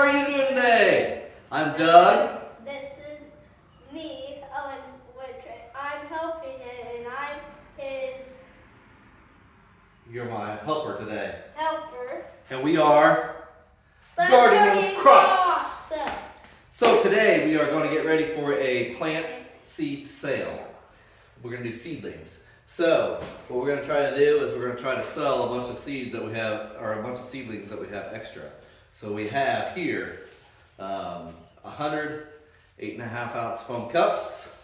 are you doing today? I'm Doug. This is me, Owen, which I'm helping it, and I'm his You're my helper today. helper. And we are gardening crops. So today we are going to get ready for a plant seed sale. We're going to do seedlings. So what we're going to try to do is we're going to try to sell a bunch of seeds that we have, or a bunch of seedlings that we have extra. So we have here 100 8.5 ounce foam cups,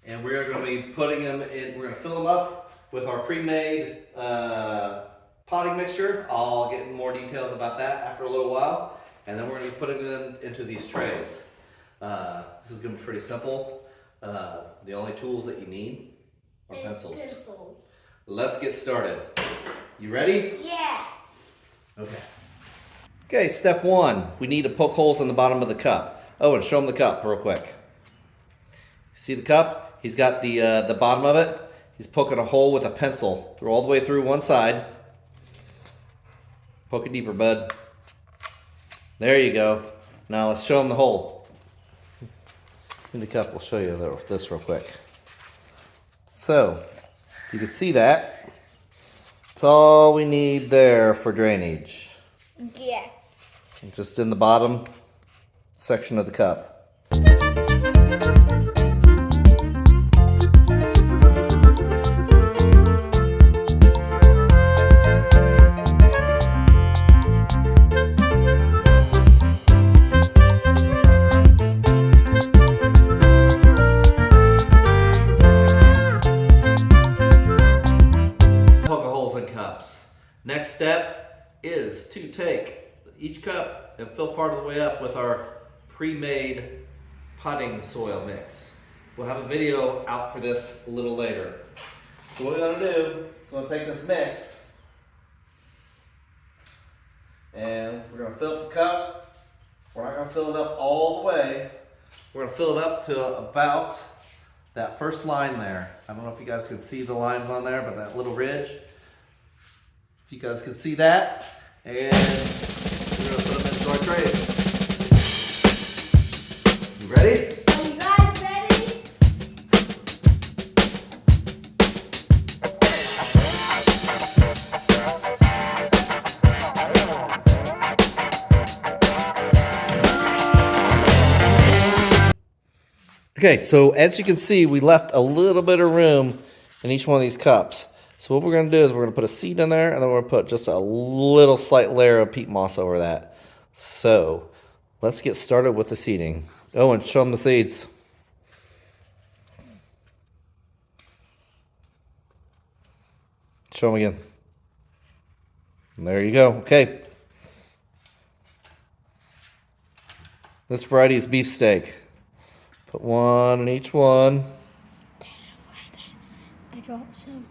and we are going to be putting them in. We're going to fill them up with our pre-made potting mixture. I'll get more details about that after a little while, and then we're going to be putting them into these trays. This is going to be pretty simple. The only tools that you need are pencils. Let's get started. You ready? Yeah. Okay. Okay, step one. We need to poke holes in the bottom of the cup. Oh, and show them the cup real quick. See the cup? He's got the bottom of it. He's poking a hole with a pencil all the way through one side. Poke it deeper, bud. There you go. Now let's show him the hole. In the cup, we'll show you this real quick. So, you can see that. That's all we need there for drainage. Yeah. Just in the bottom section of the cup. Next step is to take each cup and fill part of the way up with our pre-made potting soil mix. We'll have a video out for this a little later. So what we're going to do is we're going to take this mix and we're going to fill up the cup. We're not going to fill it up all the way. We're going to fill it up to about that first line there. I don't know if you guys can see the lines on there, but that little ridge. You guys can see that, and we're going to put them into our trays. You ready? Are you guys ready? Okay, so as you can see, we left a little bit of room in each one of these cups. So what we're going to do is we're going to put a seed in there, and then we're going to put just a little slight layer of peat moss over that. So let's get started with the seeding. Oh, and show them the seeds. Show them again. And there you go. Okay. This variety is beefsteak. Put one in each one. I dropped some.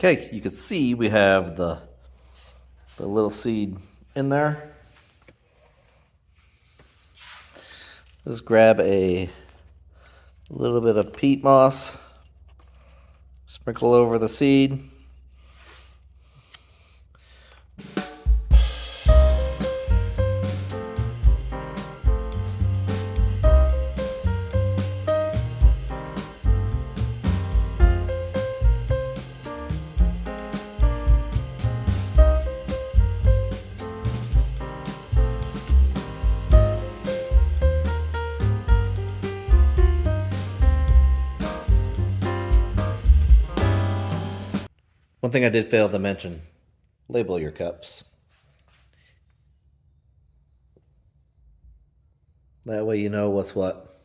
Okay, you can see we have the little seed in there. Just grab a little bit of peat moss, sprinkle over the seed. One thing I did fail to mention, label your cups. That way you know what's what.